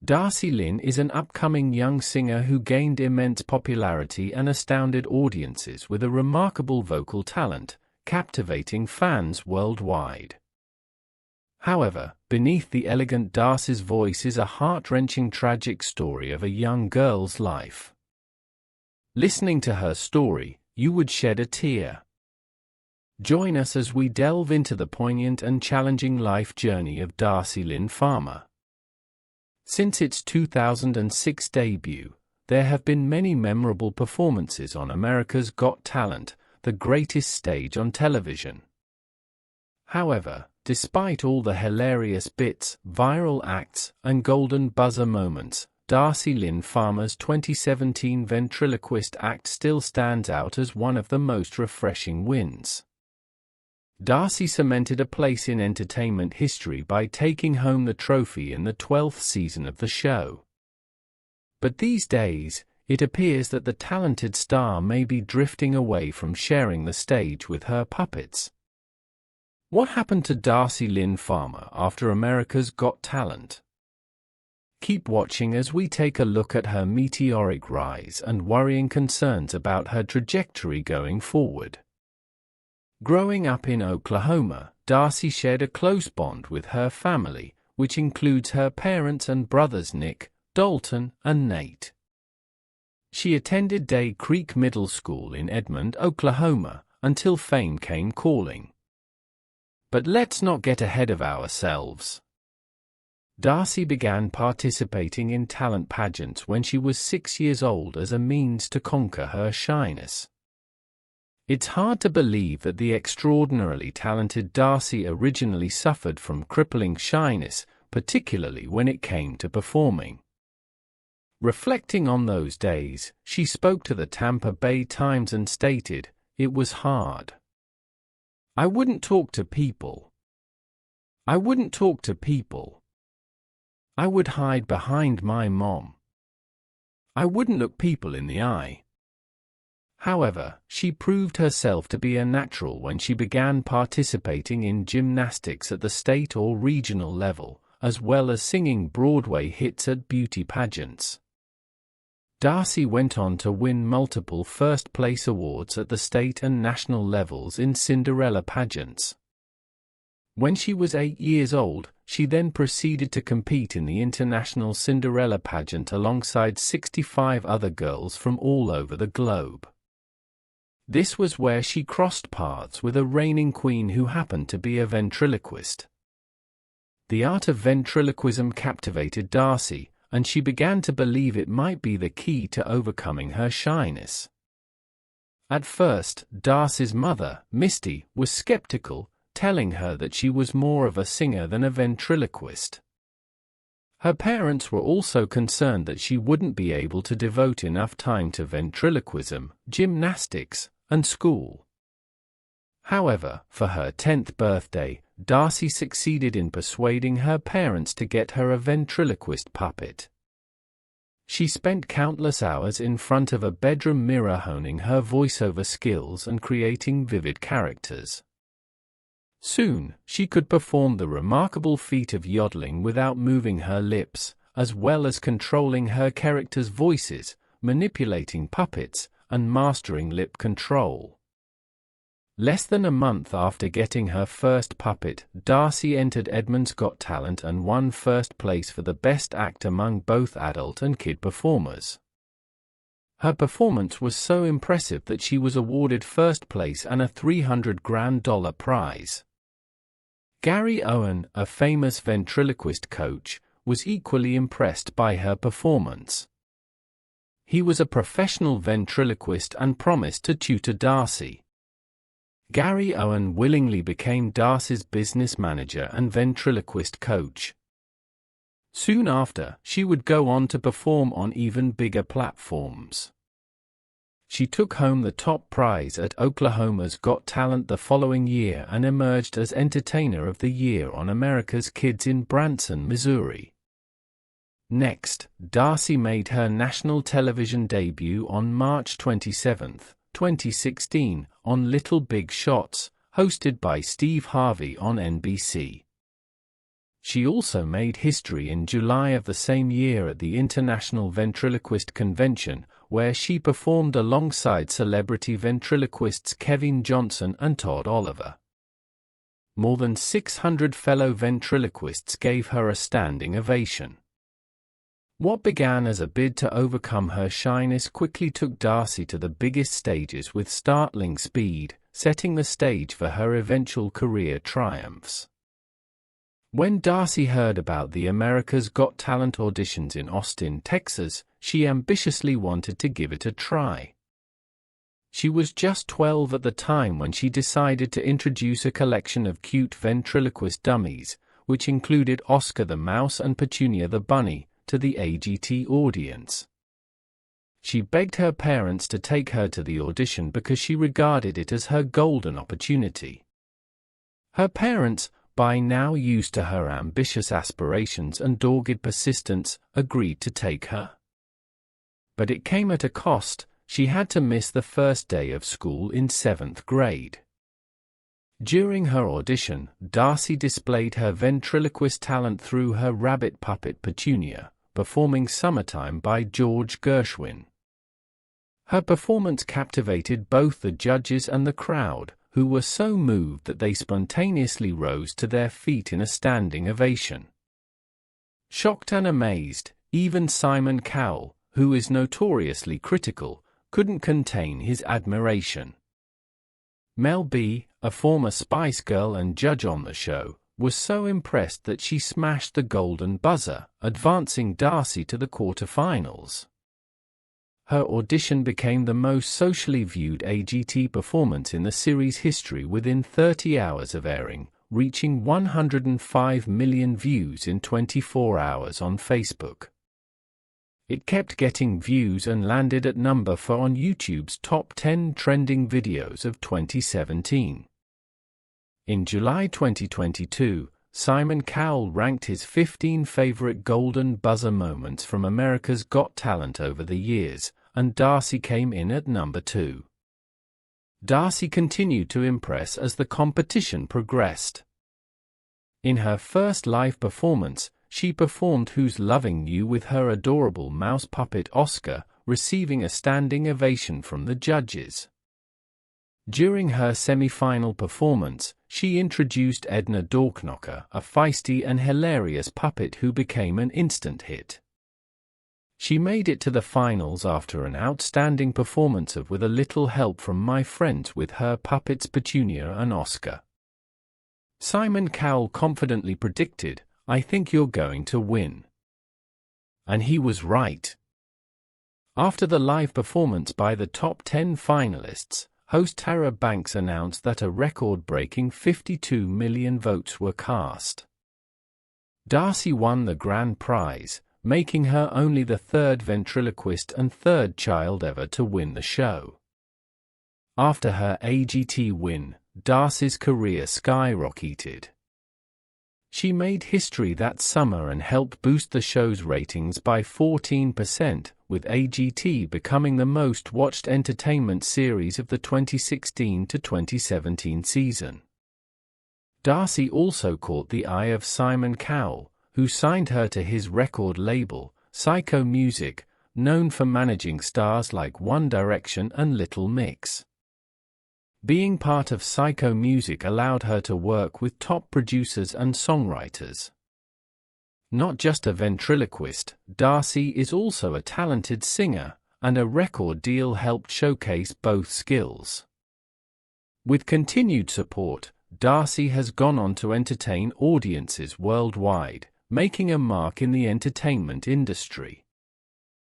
Darci Lynne is an upcoming young singer who gained immense popularity and astounded audiences with a remarkable vocal talent, captivating fans worldwide. However, beneath the elegant Darci's voice is a heart-wrenching tragic story of a young girl's life. Listening to her story, you would shed a tear. Join us as we delve into the poignant and challenging life journey of Darci Lynne Farmer. Since its 2006 debut, there have been many memorable performances on America's Got Talent, the greatest stage on television. However, despite all the hilarious bits, viral acts, and golden buzzer moments, Darci Lynne Farmer's 2017 Ventriloquist act still stands out as one of the most refreshing wins. Darci cemented a place in entertainment history by taking home the trophy in the 12th season of the show. But these days, it appears that the talented star may be drifting away from sharing the stage with her puppets. What happened to Darci Lynne Farmer after America's Got Talent? Keep watching as we take a look at her meteoric rise and worrying concerns about her trajectory going forward. Growing up in Oklahoma, Darci shared a close bond with her family, which includes her parents and brothers Nick, Dalton, and Nate. She attended Day Creek Middle School in Edmond, Oklahoma, until fame came calling. But let's not get ahead of ourselves. Darci began participating in talent pageants when she was 6 years old as a means to conquer her shyness. It's hard to believe that the extraordinarily talented Darci originally suffered from crippling shyness, particularly when it came to performing. Reflecting on those days, she spoke to the Tampa Bay Times and stated, "It was hard. I wouldn't talk to people. I wouldn't talk to people. I would hide behind my mom. I wouldn't look people in the eye." However, she proved herself to be a natural when she began participating in gymnastics at the state or regional level, as well as singing Broadway hits at beauty pageants. Darci went on to win multiple first-place awards at the state and national levels in Cinderella pageants. When she was 8 years old, she then proceeded to compete in the International Cinderella pageant alongside 65 other girls from all over the globe. This was where she crossed paths with a reigning queen who happened to be a ventriloquist. The art of ventriloquism captivated Darci, and she began to believe it might be the key to overcoming her shyness. At first, Darci's mother, Misty, was skeptical, telling her that she was more of a singer than a ventriloquist. Her parents were also concerned that she wouldn't be able to devote enough time to ventriloquism, gymnastics, and school. However, for her 10th birthday, Darci succeeded in persuading her parents to get her a ventriloquist puppet. She spent countless hours in front of a bedroom mirror honing her voiceover skills and creating vivid characters. Soon, she could perform the remarkable feat of yodeling without moving her lips, as well as controlling her characters' voices, manipulating puppets, and mastering lip control. Less than a month after getting her first puppet, Darci entered Edmond's Got Talent and won first place for the best act among both adult and kid performers. Her performance was so impressive that she was awarded first place and a $300,000 prize. Gary Owen, a famous ventriloquist coach, was equally impressed by her performance. He was a professional ventriloquist and promised to tutor Darci. Gary Owen willingly became Darci's business manager and ventriloquist coach. Soon after, she would go on to perform on even bigger platforms. She took home the top prize at Oklahoma's Got Talent the following year and emerged as Entertainer of the Year on America's Kids in Branson, Missouri. Next, Darci made her national television debut on March 27, 2016, on Little Big Shots, hosted by Steve Harvey on NBC. She also made history in July of the same year at the International Ventriloquist Convention, where she performed alongside celebrity ventriloquists Kevin Johnson and Todd Oliver. More than 600 fellow ventriloquists gave her a standing ovation. What began as a bid to overcome her shyness quickly took Darci to the biggest stages with startling speed, setting the stage for her eventual career triumphs. When Darci heard about the America's Got Talent auditions in Austin, Texas, she ambitiously wanted to give it a try. She was just 12 at the time when she decided to introduce a collection of cute ventriloquist dummies, which included Oscar the Mouse and Petunia the Bunny, to the AGT audience. She begged her parents to take her to the audition because she regarded it as her golden opportunity. Her parents, by now used to her ambitious aspirations and dogged persistence, agreed to take her. But it came at a cost. She had to miss the first day of school in 7th grade. During her audition, Darci displayed her ventriloquist talent through her rabbit puppet Petunia, performing Summertime by George Gershwin. Her performance captivated both the judges and the crowd, who were so moved that they spontaneously rose to their feet in a standing ovation. Shocked and amazed, even Simon Cowell, who is notoriously critical, couldn't contain his admiration. Mel B, a former Spice Girl and judge on the show, was so impressed that she smashed the golden buzzer, advancing Darci to the quarterfinals. Her audition became the most socially viewed AGT performance in the series' history within 30 hours of airing, reaching 105 million views in 24 hours on Facebook. It kept getting views and landed at number 4 on YouTube's top 10 trending videos of 2017. In July 2022, Simon Cowell ranked his 15 favorite golden buzzer moments from America's Got Talent over the years, and Darci came in at number 2. Darci continued to impress as the competition progressed. In her first live performance, she performed Who's Loving You with her adorable mouse puppet Oscar, receiving a standing ovation from the judges. During her semi-final performance, she introduced Edna Dorknocker, a feisty and hilarious puppet who became an instant hit. She made it to the finals after an outstanding performance of With a Little Help from My Friends with her puppets Petunia and Oscar. Simon Cowell confidently predicted, "I think you're going to win." And he was right. After the live performance by the top 10 finalists, host Tara Banks announced that a record-breaking 52 million votes were cast. Darci won the grand prize, making her only the third ventriloquist and third child ever to win the show. After her AGT win, Darci's career skyrocketed. She made history that summer and helped boost the show's ratings by 14%, with AGT becoming the most-watched entertainment series of the 2016 to 2017 season. Darci also caught the eye of Simon Cowell, who signed her to his record label, Psycho Music, known for managing stars like One Direction and Little Mix. Being part of Psycho Music allowed her to work with top producers and songwriters. Not just a ventriloquist, Darci is also a talented singer, and a record deal helped showcase both skills. With continued support, Darci has gone on to entertain audiences worldwide, making a mark in the entertainment industry.